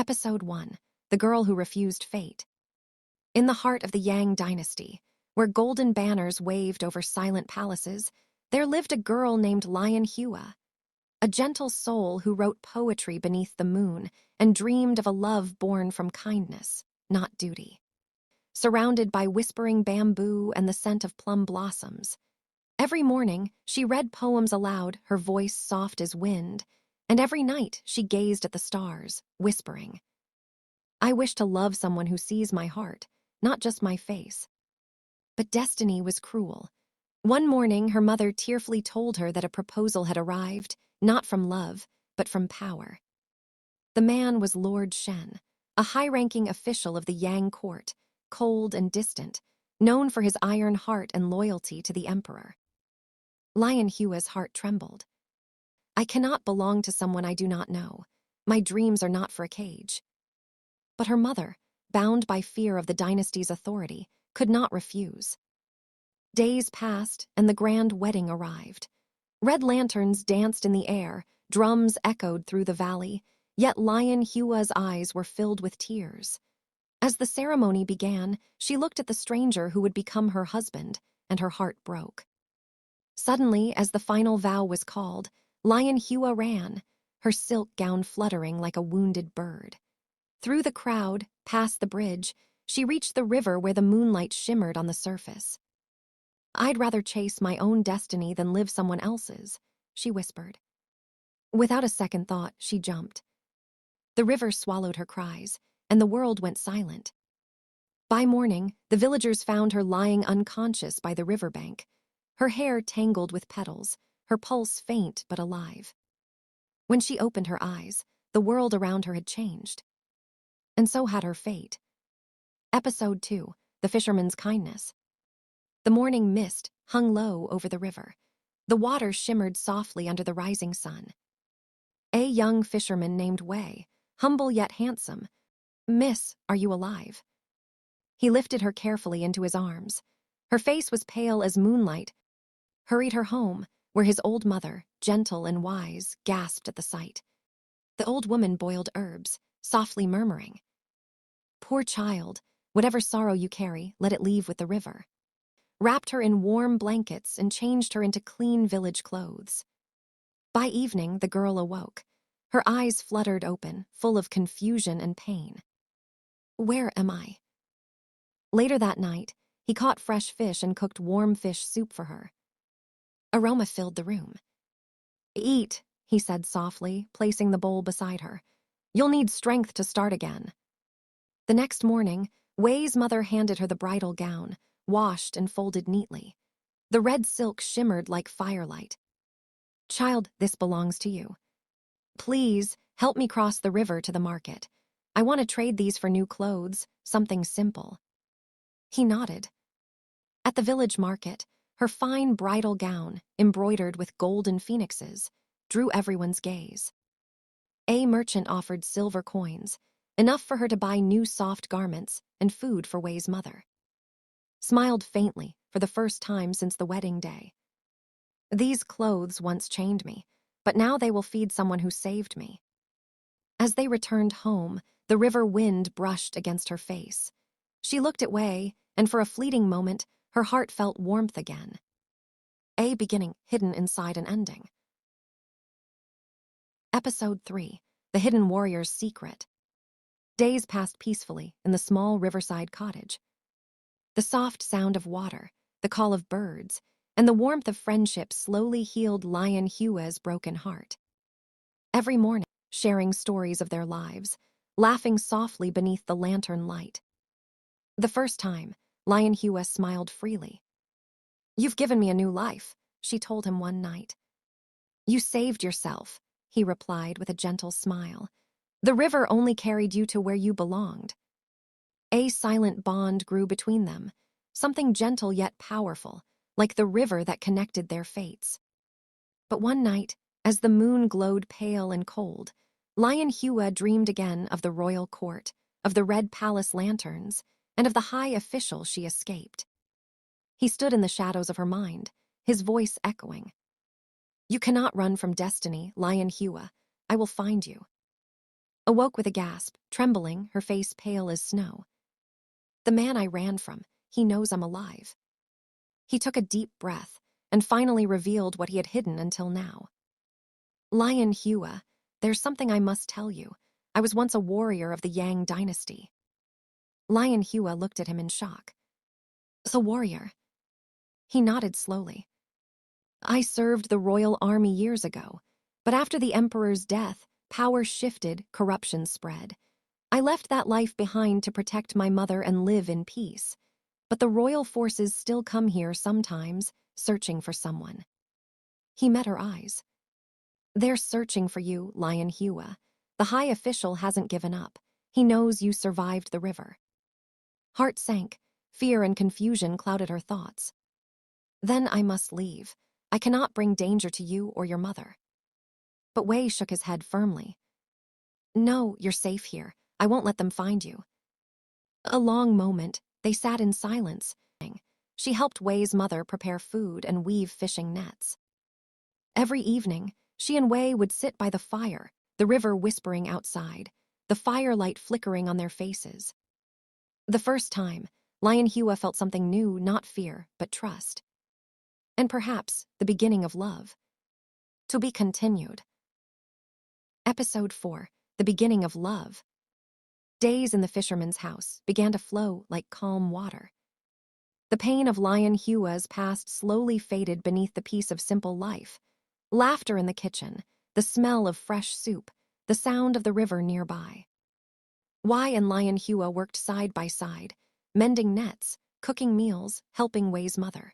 Episode 1. The Girl Who Refused Fate. In the heart of the Yang Dynasty, where golden banners waved over silent palaces, there lived a girl named Lian Hua, a gentle soul who wrote poetry beneath the moon and dreamed of a love born from kindness, not duty. Surrounded by whispering bamboo and the scent of plum blossoms, every morning she read poems aloud, her voice soft as wind, and every night she gazed at the stars, whispering, "I wish to love someone who sees my heart, not just my face." But destiny was cruel. One morning, her mother tearfully told her that a proposal had arrived, not from love, but from power. The man was Lord Shen, a high-ranking official of the Yang court, cold and distant, known for his iron heart and loyalty to the emperor. Lian Hua's heart trembled. "I cannot belong to someone I do not know. My dreams are not for a cage." But her mother, bound by fear of the dynasty's authority, could not refuse. Days passed, and the grand wedding arrived. Red lanterns danced in the air, drums echoed through the valley, yet Lian Hua's eyes were filled with tears. As the ceremony began, she looked at the stranger who would become her husband, and her heart broke. Suddenly, as the final vow was called, Lian Hua ran, her silk gown fluttering like a wounded bird. Through the crowd, past the bridge, she reached the river where the moonlight shimmered on the surface. "I'd rather chase my own destiny than live someone else's," she whispered. Without a second thought, she jumped. The river swallowed her cries, and the world went silent. By morning, the villagers found her lying unconscious by the riverbank, her hair tangled with petals, her pulse faint but alive. When she opened her eyes, the world around her had changed. And so had her fate. Episode 2. The Fisherman's Kindness. The morning mist hung low over the river. The water shimmered softly under the rising sun. A young fisherman named Wei, humble yet handsome. "Miss, are you alive?" He lifted her carefully into his arms. Her face was pale as moonlight, hurried her home, where his old mother, gentle and wise, gasped at the sight. The old woman boiled herbs, softly murmuring, "Poor child, whatever sorrow you carry, let it leave with the river," wrapped her in warm blankets and changed her into clean village clothes. By evening, the girl awoke. Her eyes fluttered open, full of confusion and pain. "Where am I?" Later that night, he caught fresh fish and cooked warm fish soup for her. Aroma filled the room. "Eat," he said softly, placing the bowl beside her. "You'll need strength to start again." The next morning, Wei's mother handed her the bridal gown, washed and folded neatly. The red silk shimmered like firelight. "Child, this belongs to you. Please, help me cross the river to the market. I want to trade these for new clothes, something simple." He nodded. At the village market, her fine bridal gown, embroidered with golden phoenixes, drew everyone's gaze. A merchant offered silver coins, enough for her to buy new soft garments and food for Wei's mother. Smiled faintly for the first time since the wedding day. "These clothes once chained me, but now they will feed someone who saved me." As they returned home, the river wind brushed against her face. She looked at Wei, and for a fleeting moment, her heart felt warmth again. A beginning hidden inside an ending. Episode 3. The Hidden Warrior's Secret. Days passed peacefully in the small riverside cottage. The soft sound of water, the call of birds, and the warmth of friendship slowly healed Lian Hua's broken heart. Every morning, sharing stories of their lives, laughing softly beneath the lantern light. The first time, Lian Hua smiled freely. "You've given me a new life," she told him one night. "You saved yourself," he replied with a gentle smile. "The river only carried you to where you belonged." A silent bond grew between them, something gentle yet powerful, like the river that connected their fates. But one night, as the moon glowed pale and cold, Lian Hua dreamed again of the royal court, of the red palace lanterns, and of the high official she escaped. He stood in the shadows of her mind, his voice echoing. "You cannot run from destiny, Lian Hua. I will find you." awoke with a gasp, trembling, her face pale as snow. The man I ran from, he knows I'm alive. He took a deep breath and finally revealed what he had hidden until now. Lian Hua, there's something I must tell you. I was once a warrior of the Yang Dynasty. Lian Hua looked at him in shock. A warrior? He nodded slowly. I served the royal army years ago, but after the emperor's death, power shifted, corruption spread. I left that life behind to protect my mother and live in peace. But the royal forces still come here sometimes, searching for someone. He met her eyes. They're searching for you, Lian Hua. The high official hasn't given up. He knows you survived the river. Heart sank. Fear and confusion clouded her thoughts. Then I must leave. I cannot bring danger to you or your mother. But Wei shook his head firmly. No, you're safe here. I won't let them find you. A long moment, they sat in silence. She helped Wei's mother prepare food and weave fishing nets. Every evening, she and Wei would sit by the fire, the river whispering outside, the firelight flickering on their faces. The first time, Lian Hua felt something new, not fear, but trust. And perhaps the beginning of love. To be continued. Episode 4, The Beginning of Love. Days in the fisherman's house began to flow like calm water. The pain of Lian Hua's past slowly faded beneath the peace of simple life. Laughter in the kitchen, the smell of fresh soup, the sound of the river nearby. Wei and Lian Hua worked side by side, mending nets, cooking meals, helping Wei's mother.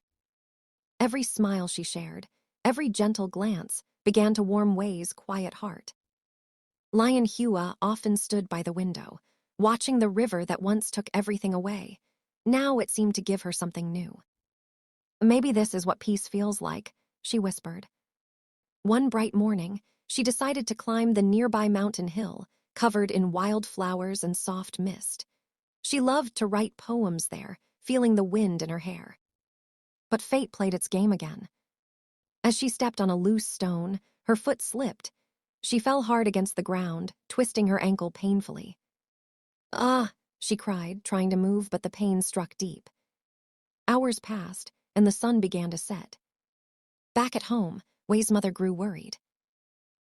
Every smile she shared, every gentle glance, began to warm Wei's quiet heart. Lian Hua often stood by the window, watching the river that once took everything away. Now it seemed to give her something new. Maybe this is what peace feels like, she whispered. One bright morning, she decided to climb the nearby mountain hill, covered in wildflowers and soft mist. She loved to write poems there, feeling the wind in her hair. But fate played its game again. As she stepped on a loose stone, her foot slipped. She fell hard against the ground, twisting her ankle painfully. Ah, she cried, trying to move, but the pain struck deep. Hours passed, and the sun began to set. Back at home, Wei's mother grew worried.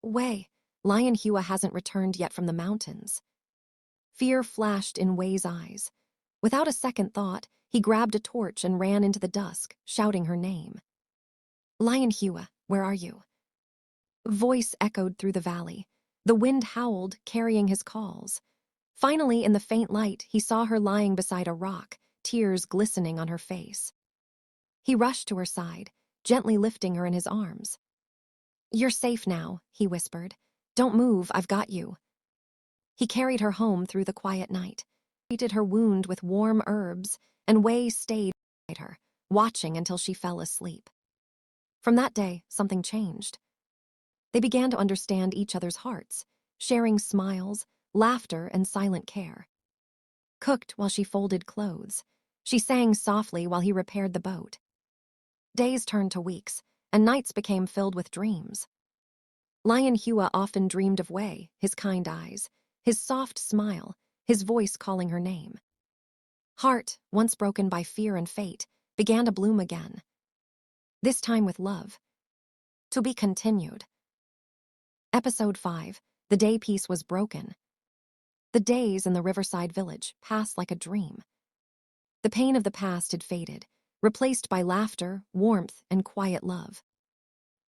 Wei, Lian Hua hasn't returned yet from the mountains. Fear flashed in Wei's eyes. Without a second thought, he grabbed a torch and ran into the dusk, shouting her name. Lian Hua, where are you? Voice echoed through the valley. The wind howled, carrying his calls. Finally, in the faint light, he saw her lying beside a rock, tears glistening on her face. He rushed to her side, gently lifting her in his arms. You're safe now, he whispered. Don't move, I've got you. He carried her home through the quiet night, treated her wound with warm herbs, and Wei stayed beside her, watching until she fell asleep. From that day, something changed. They began to understand each other's hearts, sharing smiles, laughter, and silent care. Cooked while she folded clothes. She sang softly while he repaired the boat. Days turned to weeks, and nights became filled with dreams. Lian Hua often dreamed of Wei, his kind eyes, his soft smile, his voice calling her name. Heart, once broken by fear and fate, began to bloom again. This time with love. To be continued. Episode 5, The Day Peace Was Broken. The days in the riverside village passed like a dream. The pain of the past had faded, replaced by laughter, warmth, and quiet love.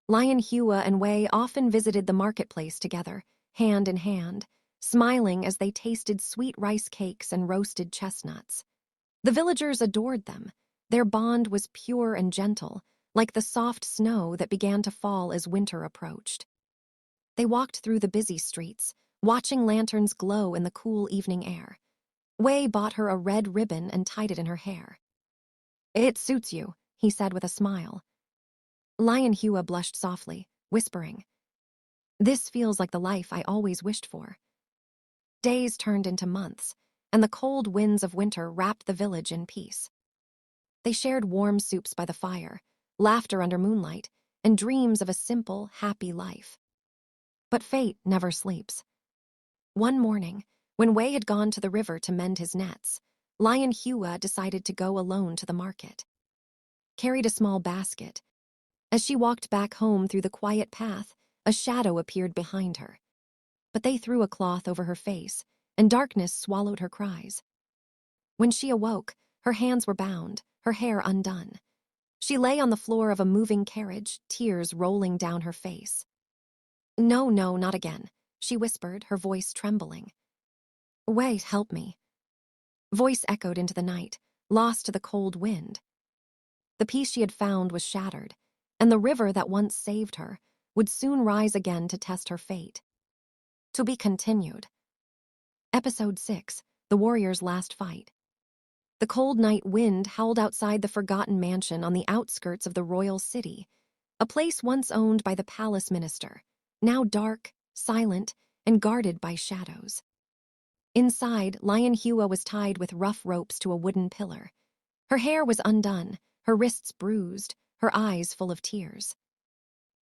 Lian Hua and Wei often visited the marketplace together, hand in hand, smiling as they tasted sweet rice cakes and roasted chestnuts. The villagers adored them. Their bond was pure and gentle, like the soft snow that began to fall as winter approached. They walked through the busy streets, watching lanterns glow in the cool evening air. Wei bought her a red ribbon and tied it in her hair. It suits you, he said with a smile. Lian Hua blushed softly, whispering, This feels like the life I always wished for. Days turned into months, and the cold winds of winter wrapped the village in peace. They shared warm soups by the fire, laughter under moonlight, and dreams of a simple, happy life. But fate never sleeps. One morning, when Wei had gone to the river to mend his nets, Lian Hua decided to go alone to the market. Carried a small basket. As she walked back home through the quiet path, a shadow appeared behind her. But they threw a cloth over her face, and darkness swallowed her cries. When she awoke, her hands were bound, her hair undone. She lay on the floor of a moving carriage, tears rolling down her face. "No, no, not again," she whispered, her voice trembling. "Wait, help me." Voice echoed into the night, lost to the cold wind. The peace she had found was shattered, and the river that once saved her would soon rise again to test her fate. To be continued. Episode 6, The Warrior's Last Fight. The cold night wind howled outside the forgotten mansion on the outskirts of the royal city, a place once owned by the palace minister, now dark, silent, and guarded by shadows. Inside, Lian Hua was tied with rough ropes to a wooden pillar. Her hair was undone, her wrists bruised, her eyes full of tears.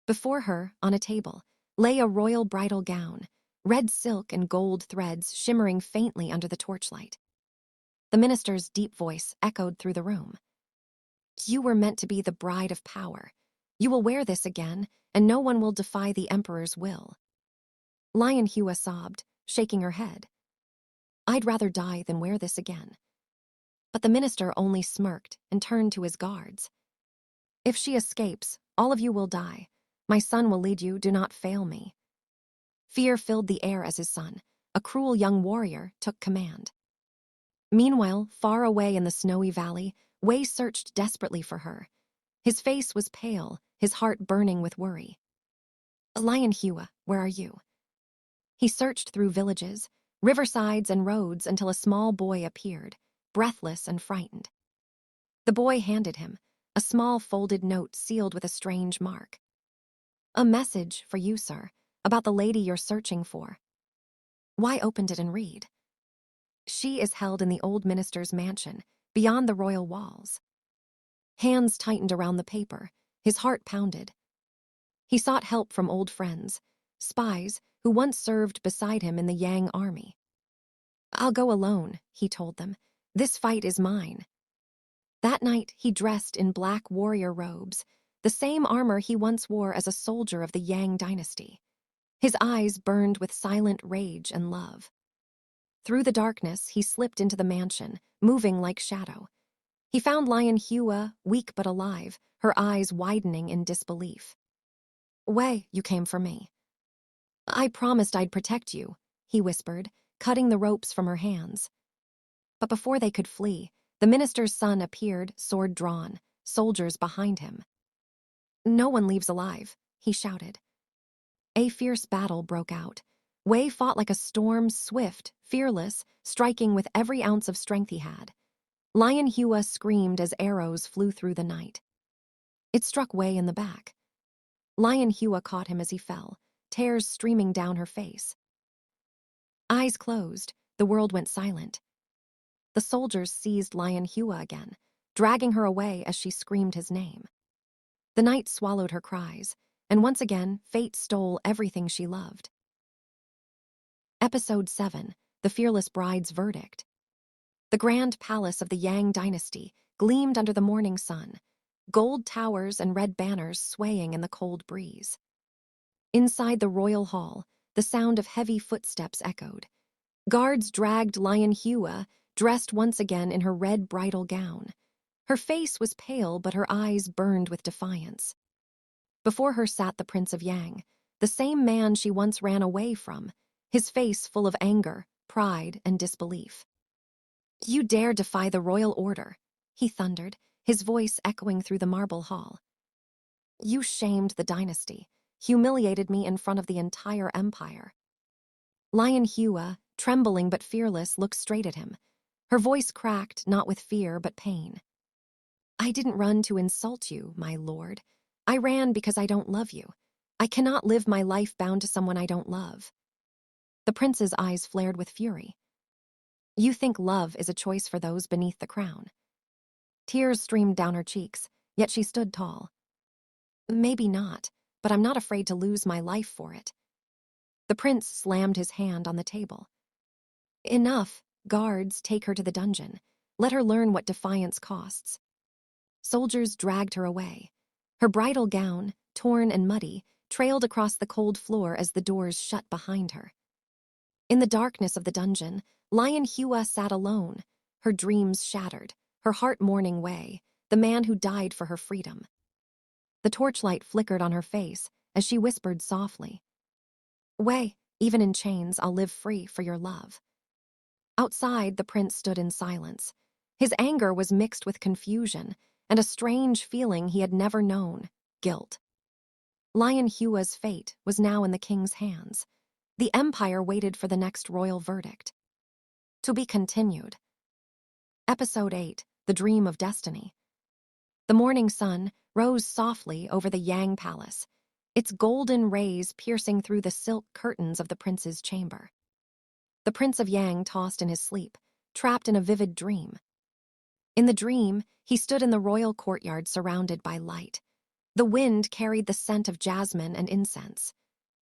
Before her, on a table, lay a royal bridal gown, red silk and gold threads shimmering faintly under the torchlight. The minister's deep voice echoed through the room. "You were meant to be the bride of power. You will wear this again, and no one will defy the emperor's will." Lian Hua sobbed, shaking her head. "I'd rather die than wear this again." But the minister only smirked and turned to his guards. "If she escapes, all of you will die. My son will lead you, do not fail me." Fear filled the air as his son, a cruel young warrior, took command. Meanwhile, far away in the snowy valley, Wei searched desperately for her. His face was pale, his heart burning with worry. "Lian Hua, where are you?" He searched through villages, riversides, and roads until a small boy appeared, breathless and frightened. The boy handed him a small folded note sealed with a strange mark. "A message for you, sir, about the lady you're searching for." Wei opened it and read. "She is held in the old minister's mansion, beyond the royal walls." Hands tightened around the paper, his heart pounded. He sought help from old friends, spies who once served beside him in the Yang army. "I'll go alone," he told them. "This fight is mine." That night, he dressed in black warrior robes, the same armor he once wore as a soldier of the Yang Dynasty. His eyes burned with silent rage and love. Through the darkness, he slipped into the mansion, moving like shadow. He found Lian Hua, weak but alive, her eyes widening in disbelief. "Wei, you came for me." "I promised I'd protect you," he whispered, cutting the ropes from her hands. But before they could flee, the minister's son appeared, sword drawn, soldiers behind him. "No one leaves alive," he shouted. A fierce battle broke out. Wei fought like a storm, swift, fearless, striking with every ounce of strength he had. Lian Hua screamed as arrows flew through the night. It struck Wei in the back. Lian Hua caught him as he fell, tears streaming down her face. Eyes closed, the world went silent. The soldiers seized Lian Hua again, dragging her away as she screamed his name. The night swallowed her cries, and once again, fate stole everything she loved. Episode 7, The Fearless Bride's Verdict. The grand palace of the Yang Dynasty gleamed under the morning sun, gold towers and red banners swaying in the cold breeze. Inside the royal hall, the sound of heavy footsteps echoed. Guards dragged Lian Hua, dressed once again in her red bridal gown. Her face was pale, but her eyes burned with defiance. Before her sat the Prince of Yang, the same man she once ran away from, his face full of anger, pride, and disbelief. "You dare defy the royal order," he thundered, his voice echoing through the marble hall. "You shamed the dynasty, humiliated me in front of the entire empire." Lian Hua, trembling but fearless, looked straight at him. Her voice cracked, not with fear but pain. "I didn't run to insult you, my lord. I ran because I don't love you. I cannot live my life bound to someone I don't love." The prince's eyes flared with fury. "You think love is a choice for those beneath the crown." Tears streamed down her cheeks, yet she stood tall. "Maybe not, but I'm not afraid to lose my life for it." The prince slammed his hand on the table. Enough, guards, take her to the dungeon. Let her learn what defiance costs. Soldiers dragged her away. Her bridal gown, torn and muddy, trailed across the cold floor as the doors shut behind her. In the darkness of the dungeon, Lian Hua sat alone, her dreams shattered, her heart mourning Wei, the man who died for her freedom. The torchlight flickered on her face as she whispered softly, "Wei, even in chains, I'll live free for your love." Outside, the prince stood in silence. His anger was mixed with confusion and a strange feeling he had never known, guilt. Lian Hua's fate was now in the king's hands. The empire waited for the next royal verdict. To be continued. Episode 8, The Dream of Destiny. The morning sun rose softly over the Yang Palace, its golden rays piercing through the silk curtains of the prince's chamber. The Prince of Yang tossed in his sleep, trapped in a vivid dream. In the dream, he stood in the royal courtyard surrounded by light. The wind carried the scent of jasmine and incense.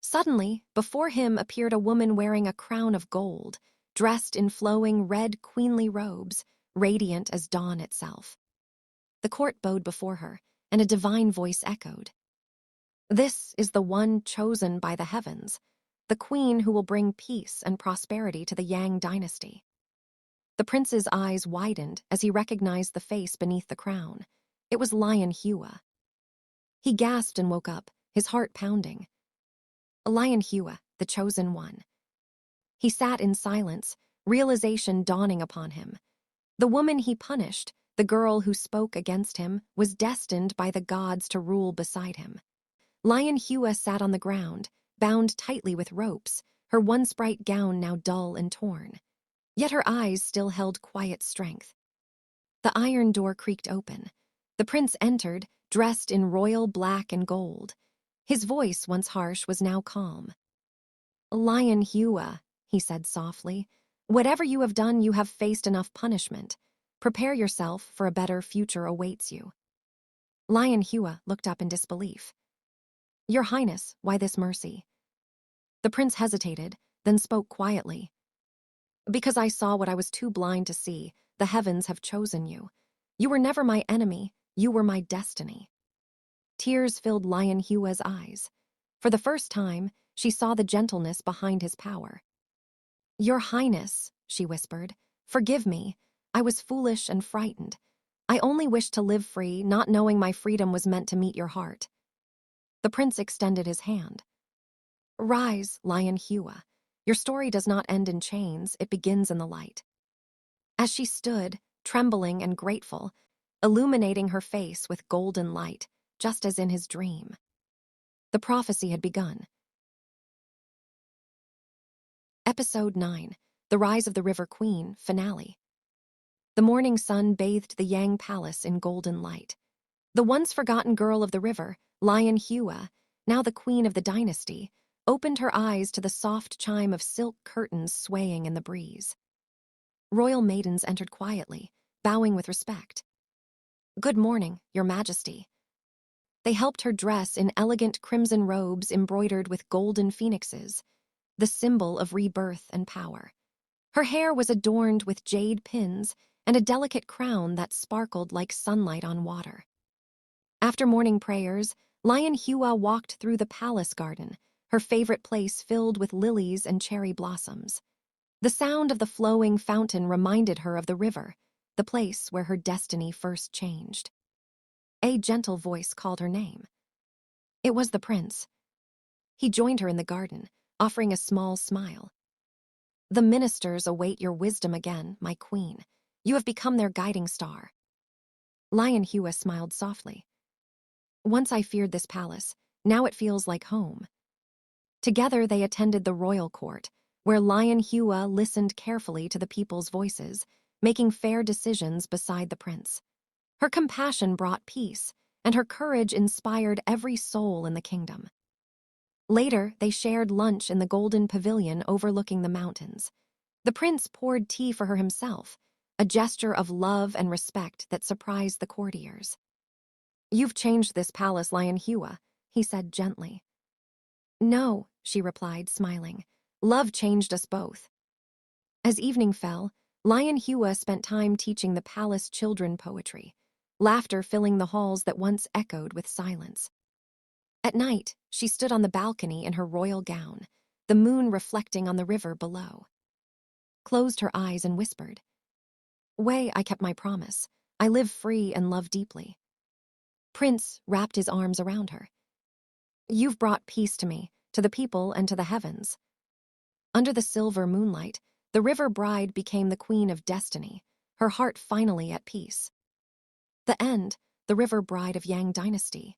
Suddenly, before him appeared a woman wearing a crown of gold, dressed in flowing red queenly robes, radiant as dawn itself. The court bowed before her, and a divine voice echoed. "This is the one chosen by the heavens, the queen who will bring peace and prosperity to the Yang Dynasty." The prince's eyes widened as he recognized the face beneath the crown. It was Lian Hua. He gasped and woke up, his heart pounding. Lian Hua, the chosen one. He sat in silence, realization dawning upon him. The woman he punished, the girl who spoke against him, was destined by the gods to rule beside him. Lian Hua sat on the ground, bound tightly with ropes, her once bright gown now dull and torn. Yet her eyes still held quiet strength. The iron door creaked open. The prince entered, dressed in royal black and gold. His voice, once harsh, was now calm. "Lian Hua," he said softly, "whatever you have done, you have faced enough punishment. Prepare yourself, for a better future awaits you." Lian Hua looked up in disbelief. "Your Highness, why this mercy?" The prince hesitated, then spoke quietly. "Because I saw what I was too blind to see. The heavens have chosen you. You were never my enemy, you were my destiny." Tears filled Lian Hua's eyes. For the first time, she saw the gentleness behind his power. "Your Highness," she whispered, "forgive me. I was foolish and frightened. I only wished to live free, not knowing my freedom was meant to meet your heart." The prince extended his hand. "Rise, Lian Hua. Your story does not end in chains, it begins in the light." As she stood, trembling and grateful, illuminating her face with golden light, just as in his dream, the prophecy had begun. Episode 9, The Rise of the River Queen, Finale. The morning sun bathed the Yang Palace in golden light. The once forgotten girl of the river, Lian Hua, now the queen of the dynasty, opened her eyes to the soft chime of silk curtains swaying in the breeze. Royal maidens entered quietly, bowing with respect. "Good morning, Your Majesty." They helped her dress in elegant crimson robes embroidered with golden phoenixes, the symbol of rebirth and power. Her hair was adorned with jade pins and a delicate crown that sparkled like sunlight on water. After morning prayers, Lian Hua walked through the palace garden, her favorite place filled with lilies and cherry blossoms. The sound of the flowing fountain reminded her of the river, the place where her destiny first changed. A gentle voice called her name. It was the prince. He joined her in the garden, offering a small smile. "The ministers await your wisdom again, my queen. You have become their guiding star." Lian Hua smiled softly. "Once I feared this palace, now it feels like home." Together they attended the royal court, where Lian Hua listened carefully to the people's voices, making fair decisions beside the prince. Her compassion brought peace, and her courage inspired every soul in the kingdom. Later, they shared lunch in the golden pavilion overlooking the mountains. The prince poured tea for her himself, a gesture of love and respect that surprised the courtiers. "You've changed this palace, Lian Hua," he said gently. "No, she replied, smiling. Love changed us both. As evening fell, Lian Hua spent time teaching the palace children poetry, laughter filling the halls that once echoed with silence. At night, she stood on the balcony in her royal gown, the moon reflecting on the river below. Closed her eyes and whispered, Wei, I kept my promise. I live free and love deeply. Prince wrapped his arms around her. You've brought peace to me, to the people and to the heavens. Under the silver moonlight, the river bride became the queen of destiny, her heart finally at peace. The end, the river bride of Yang Dynasty.